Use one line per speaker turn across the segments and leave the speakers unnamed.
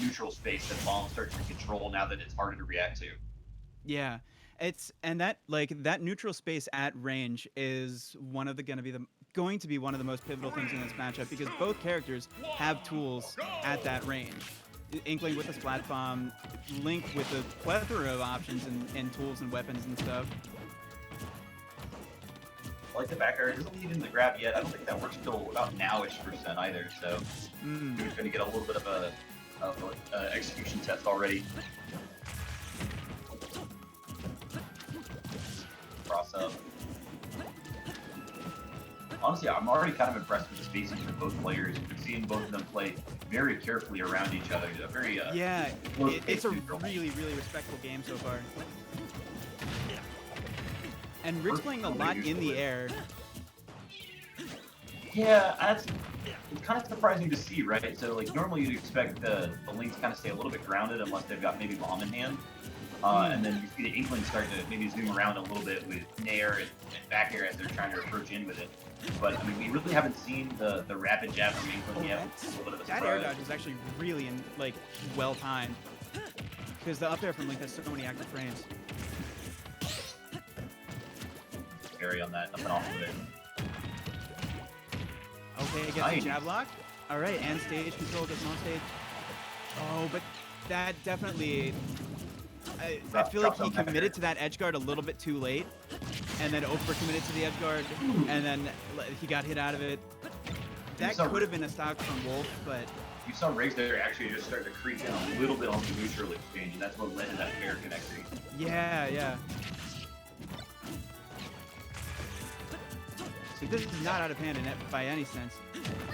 neutral space that bombs start to control now that it's harder to react to.
Yeah, and that neutral space at range is going to be one of the most pivotal things in this matchup because both characters have tools at that range. Inkling with the splat bomb, Link with a plethora of options and tools and weapons and stuff.
I like the back air. It doesn't lead into the grab yet. I don't think that works till about now-ish % either. So we're going to get a little bit of a execution test already. Cross up. Honestly, I'm already kind of impressed with the spacing for both players. We've seen both of them play very carefully around each other. Very
it's a really respectful game so far. And Rigz playing a lot in the air.
Yeah, it's kind of surprising to see, right? So like normally you'd expect the Link to kind of stay a little bit grounded unless they've got maybe bomb in hand. And then you see the Inkling start to maybe zoom around a little bit with nair and back air as they're trying to approach in with it. But I mean, we really haven't seen the rapid jab from Inkling yet.
That air dodge is actually really well timed because the up air from Link has so many active frames.
Carry on that, nothing off of it.
Okay, gets the jab lock. All right, and stage control gets on stage. Oh, but that definitely. I feel like he committed to that edge guard a little bit too late, and then over committed to the edge guard, and then he got hit out of it. That could have been a stock from Wolf, but
you saw Rigz there actually just start to creep in a little bit on the neutral exchange, and that's what led to that fair connecting.
Yeah. So this is not out of hand by any sense.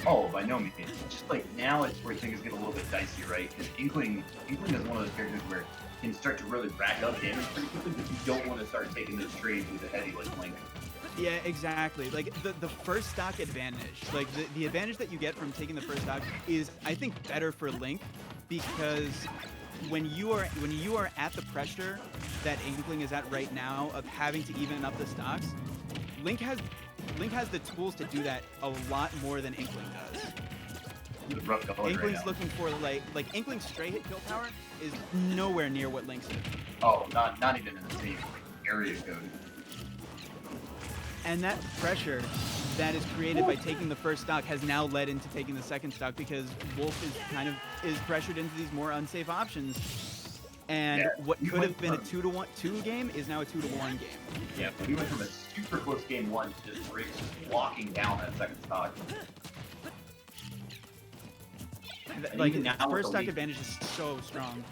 Oh, by no means. It's just like now it's where things get a little bit dicey, right? Because Inkling is one of those characters where can start to really rack up damage pretty quickly, but you don't want to start taking those trades with a heavy like Link.
Yeah, exactly. Like the first stock advantage, like the advantage that you get from taking the first stock is, I think, better for Link because when you are at the pressure that Inkling is at right now of having to even up the stocks, Link has the tools to do that a lot more than Inkling does. Inkling's looking for like Inkling's straight hit kill power is nowhere near what Link's is.
Oh, not even in the same area code.
And that pressure that is created by taking the first stock has now led into taking the second stock because Wolf is pressured into these more unsafe options. And what could have been a 2-2 game is now a 2-1 game.
Yeah, but we went from a super close game one to just Rigz locking down that second stock.
Like now, first stock advantage is so strong.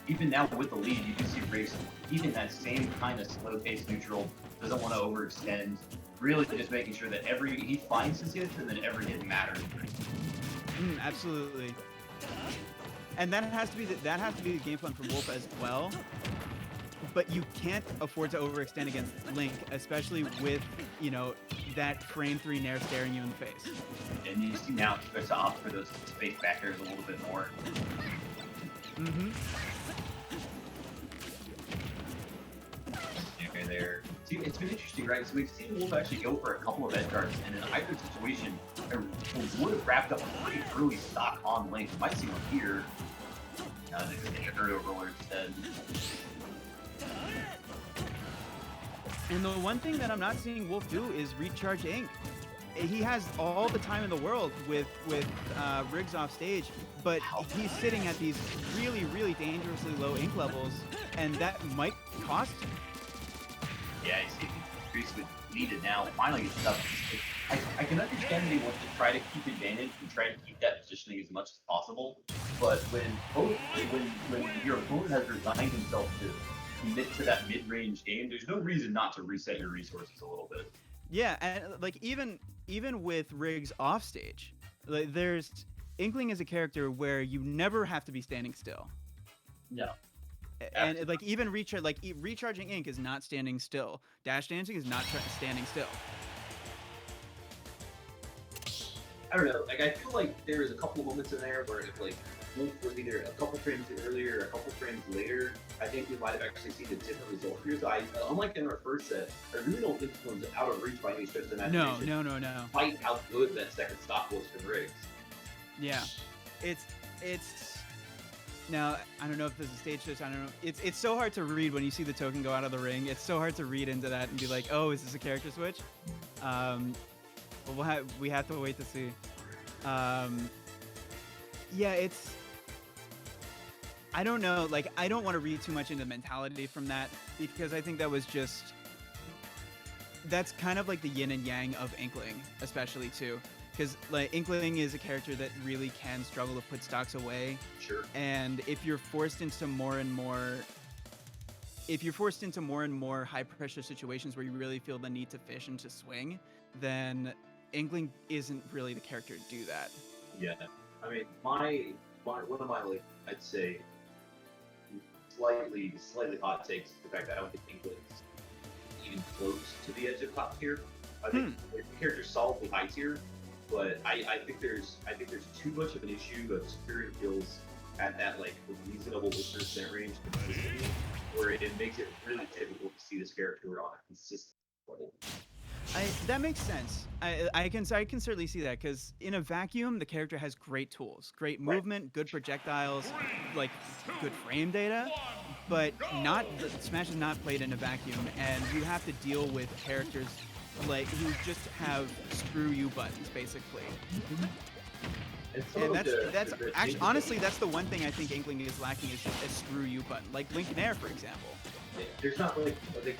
Even now with the lead, you can see Rigz even that same kind of slow-paced neutral, doesn't want to overextend, really just making sure that he finds his hits and then every hit matters.
Absolutely. And that has to be the game plan for Wolf as well. But you can't afford to overextend against Link, especially with, that frame 3 nair staring you in the face.
And you see now he starts to opt for those space backers a little bit more. Okay, there. See, it's been interesting, right? So we've seen Wolf actually go for a couple of edge guards, and in either situation, would have wrapped up a pretty early stock on Link. You might see one here. They just get a aerial roller instead.
And the one thing that I'm not seeing Wolf do is recharge Ink. He has all the time in the world with Rigz off stage, but he's sitting at these really, really dangerously low Ink levels, and that might cost him.
Yeah, he's increasingly needed now. Finally, gets stuff. I can understand that he wants to try to keep advantage and try to keep that positioning as much as possible, but when your opponent has resigned himself to commit to that mid-range game, there's no reason not to reset your resources a little bit.
Yeah, and like even with Rigz off stage, like there's Inkling is a character where you never have to be standing still.
No.
And like even recharging Ink is not standing still. Dash dancing is not standing still.
I don't know. Like I feel like there was a couple of moments in there where if like Wolf was either a couple frames earlier or a couple frames later, I think we might have actually seen a different result here. So unlike in our first set, I really don't think this one's out of reach by any stretch of the imagination.
No.
Despite how good that second stock was for Rigz.
Yeah, it's Now, I don't know if there's a stage switch. I don't know. It's so hard to read when you see the token go out of the ring. It's so hard to read into that and be like, oh, is this a character switch? But we have to wait to see. Yeah, it's... I don't know. Like, I don't want to read too much into mentality from that because I think that was just... That's kind of like the yin and yang of Inkling, especially, too. Because like Inkling is a character that really can struggle to put stocks away.
Sure.
And if you're forced into more and more high pressure situations where you really feel the need to fish and to swing, then Inkling isn't really the character to do that.
Yeah. I mean, one of my, like, I'd say slightly hot takes is the fact that I don't think Inkling's even close to the edge of top tier. I think the character's solidly high tier. But I think there's too much of an issue of securing kills at that like reasonable percent range consistently, where it makes it really difficult to see this character on a consistent level.
That makes sense. I can certainly see that because in a vacuum, the character has great tools, great movement, good projectiles, like good frame data, but Smash is not played in a vacuum, and you have to deal with characters like who just have screw you buttons basically. And that's actually honestly that's the one thing I think Inkling is lacking is just a screw you button, like Link Nair for example.
There's not like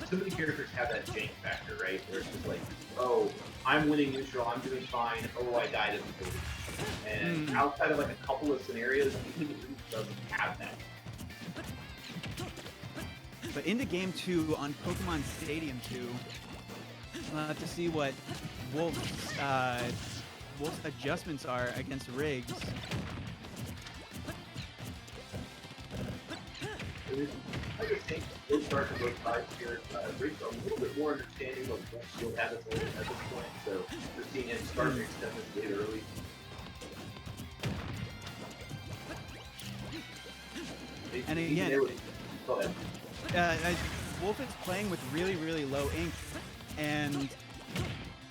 so many characters have that jank factor, right? Where it's just like, oh, I'm winning neutral, I'm doing fine. Oh, I died at the field. And outside of like a couple of scenarios, Inkling really doesn't have that.
But into Game 2 on Pokemon Stadium 2. We'll have to see what Wolf's adjustments are against Rigz.
I just think we'll start to both sides here. Rigz are a little bit more understanding of what shield habits at this point, so we're seeing him start to extend this lead early.
And again, Wolf is playing with really, really low ink. And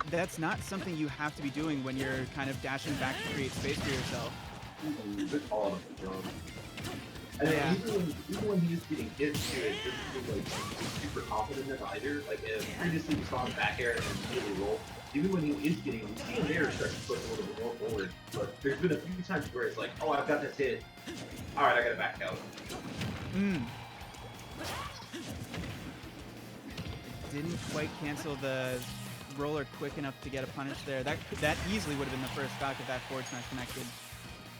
that's not something you have to be doing when you're kind of dashing back to create space for yourself.
Good call on the drum. And yeah. even when he is getting hit too, it doesn't seem like he's super confident in either. Like previously we saw him back air and immediately roll. Even when he is getting, we see him there start to push a little bit more forward. But there's been a few times where it's like, oh, I've got this hit. All right, I gotta back out.
Didn't quite cancel the roller quick enough to get a punish there. That easily would have been the first stock if that forward smash connected.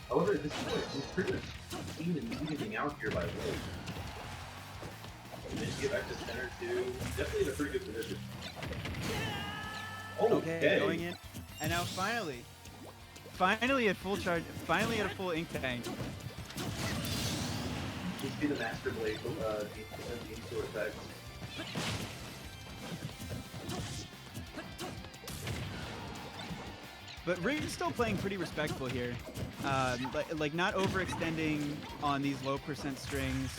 However, this is like he's pretty much seen and evening out here by Will. And then get back to center too. Definitely in a pretty good position. Oh, okay,
going in. And now finally at full charge, finally at a full ink tank.
You see the Master Blade, the sword effect.
But Rigz is still playing pretty respectable here. Like not overextending on these low percent strings.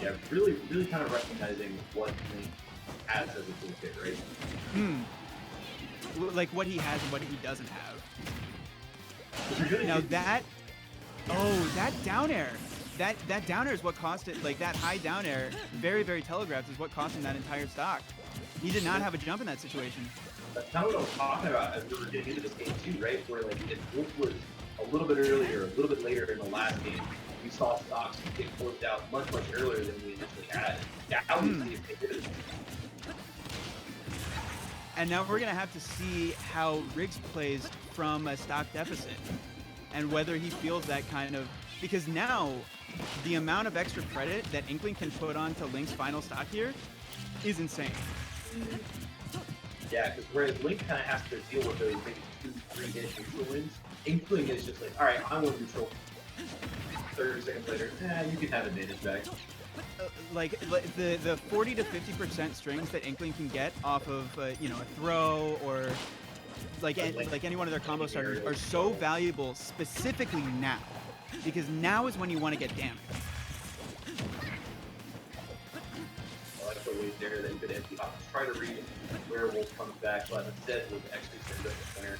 Yeah, really kind of recognizing what Link has as a toolkit, right?
Like what he has and what he doesn't have. Now that down air. That down air is what cost it, like that high down air, very, very telegraphed is what cost him that entire stock. He did not have a jump in that situation.
That's kind of what I was talking about as we were getting into this game too, right? Where like if Wolf was a little bit earlier, a little bit later in the last game, we saw stocks get closed out much earlier than we initially had. Now we see if they did it.
And now we're gonna have to see how Rigz plays from a stock deficit, and whether he feels that kind of, because now the amount of extra credit that Inkling can put onto Link's final stock here is insane.
Yeah, because whereas Link kind of has to deal with those maybe 2-3 hit neutral wins, Inkling is just like, all right, I want neutral. 30 seconds later, you can have advantage back.
Like the 40 to 50% strings that Inkling can get off of a throw or like any one of their combo starters are so valuable specifically now, because now is when you want to get damage.
I like the way there that you could empty hop, try to read where Wolf comes back, but instead Wolf actually sends up the center.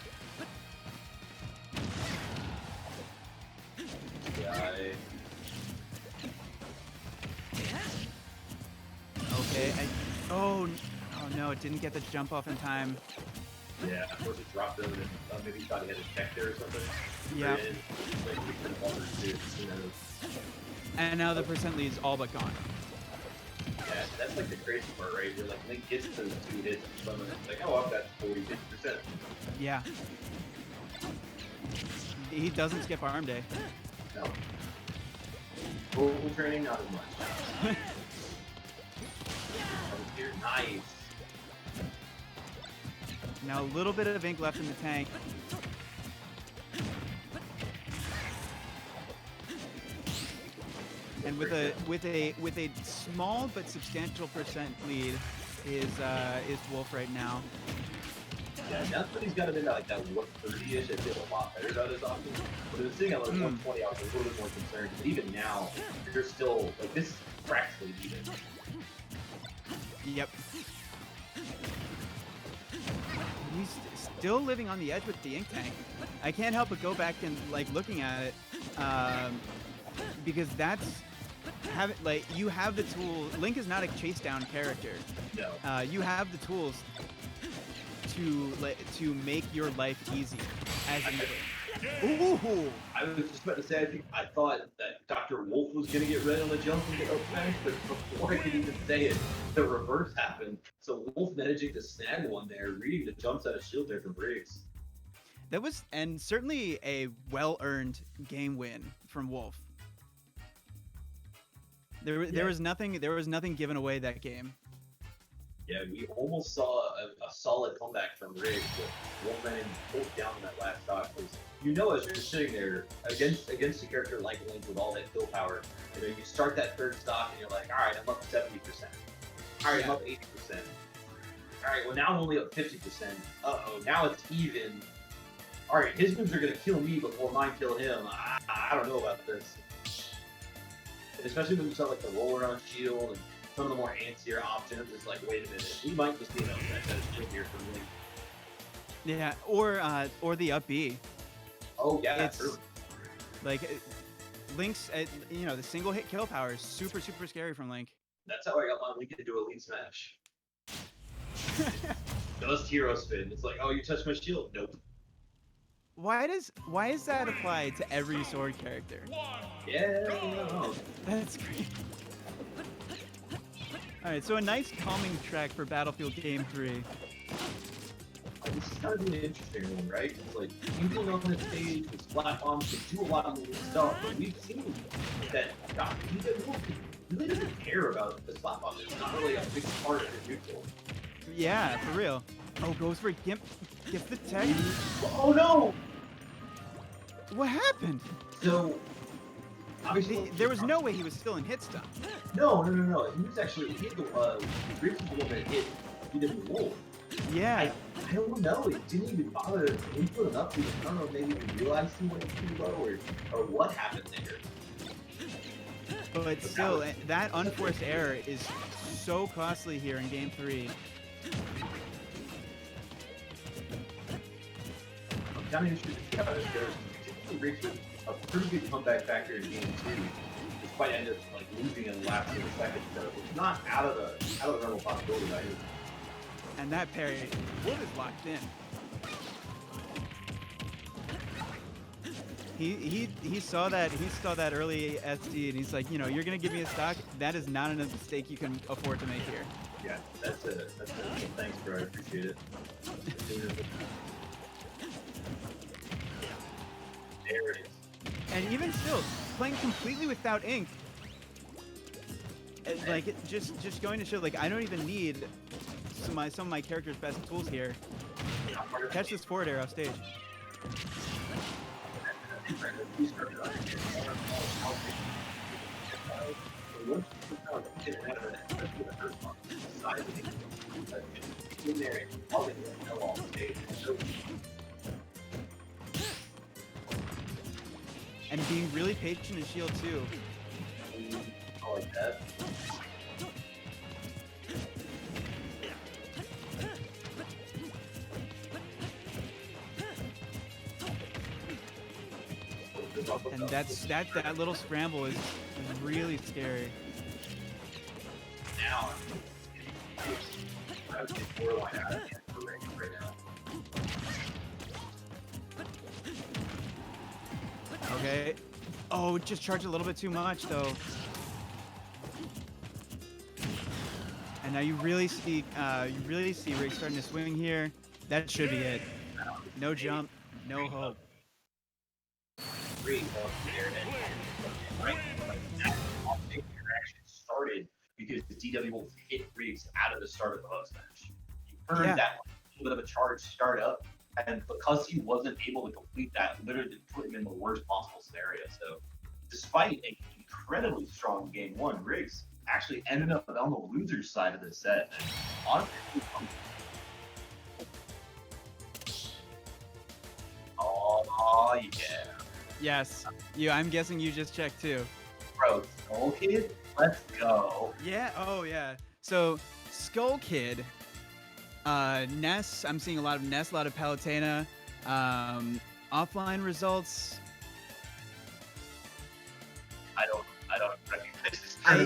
Yeah, guy.
Okay. Oh no, it didn't get the jump off in time.
Yeah, of course it dropped him, and maybe he thought he had a tech there or something.
Yeah.
Like, we couldn't bother to, you know.
And now the percent lead is all but gone.
Yeah, that's like the crazy part, right? You're like, Link gets to 2 hits, and someone is like, oh, I've got 40-50%.
Yeah. He doesn't skip arm day.
No. Vocal training, not as much. Here, nice.
Now a little bit of ink left in the tank. And with a small but substantial percent lead is Wolf right now.
Yeah, now that he's got it in like that 130-ish, I feel a lot better about his options. But if it's sitting at like 120, I was a little bit more concerned. But even now, you're still like this is practically even.
Yep. He's still living on the edge with the ink tank. I can't help but go back and like looking at it, because that's you have the tool. Link is not a chase down character.
No.
You have the tools to make your life easy as Inkling. Ooh!
I was just about to say, I thought that Dr. Wolf was going to get red on the jump and get up smash, but before I could even say it, the reverse happened. So Wolf managing to snag one there, reading the jumps out of shield there from Rigz.
That was, and certainly a well-earned game win from Wolf. There was nothing given away that game.
Yeah, we almost saw a solid comeback from Rigz, but Wolf managed to pull down in that last stock. Because you know, as you're sitting there against a character like Link with all that kill power, you know, you start that third stock and you're like, all right, I'm up 70%. All right, I'm up 80%. All right, well now I'm only up 50%. Uh-oh, now it's even. All right, his moves are gonna kill me before mine kill him. I don't know about this. And especially when you saw like the roll around shield and some of the more antsier options, it's like, wait a minute, we might just be able to set a shield here for Link.
Yeah, or the up B.
Oh yeah,
it's
true.
Like Link's, the single hit kill power is super scary from Link.
That's how I got my Link into Elite Smash. Just hero spin. It's like, oh, you touched my shield. Nope.
Why is that applied to every sword character?
Yeah, I don't know.
That's great. Alright, so a nice calming track for Battlefield Game 3.
This is kind of an interesting one, right? It's like, Inkling on the stage with splat bombs can do a lot of new stuff, but we've seen that Wolf really doesn't care about the splat bombs. It's not really a big part of the neutral.
Yeah, for real. Oh, goes for Gimp the tech.
Oh no!
What happened?
So, obviously,
there was no way he was still in hit stun.
No. He was actually, he had the, Rigz was the one that he didn't roll.
Yeah.
I don't know. It didn't even bother to input him up because I don't know, maybe he realized he went too low or what happened there.
But still, that unforced error is so costly here in Game 3.
I'm kind of interested to see how this goes. Typically, Rigz a pretty good comeback factor in Game 2, despite end up like losing in the last of the second. So it's not out of the realm of possibility by either.
And that parry, Wolf is locked in. He saw that early SD and he's like, you're gonna give me a stock. That is not a mistake you can afford to make here.
Yeah, that's it. Thanks, bro. I appreciate it. There it is.
And even still, playing completely without ink. Like just going to show, like, I don't even need some of my character's best tools here. Catch this forward air off stage. And being really patient in shield too.
I like that.
And that little scramble is really scary.
Now, I would get borderline out of hand for Rigz right now.
Okay. Oh, just charged a little bit too much though. And now you really see Rigz starting to swing here. That should be it. No jump, no hope.
Rigz up there, and right, that interaction started because the DW will hit Rigz out of the start of the host match. He earned that little bit of a charge start up, and because he wasn't able to complete that, literally put him in the worst possible scenario. So, despite an incredibly strong game one, Rigz actually ended up on the loser's side of the set. And honestly, oh yeah.
Yes. I'm guessing you just checked too.
Bro, Skull Kid, let's go.
Yeah. Oh yeah. So Skull Kid, Ness. I'm seeing a lot of Ness, a lot of Palutena. Offline results.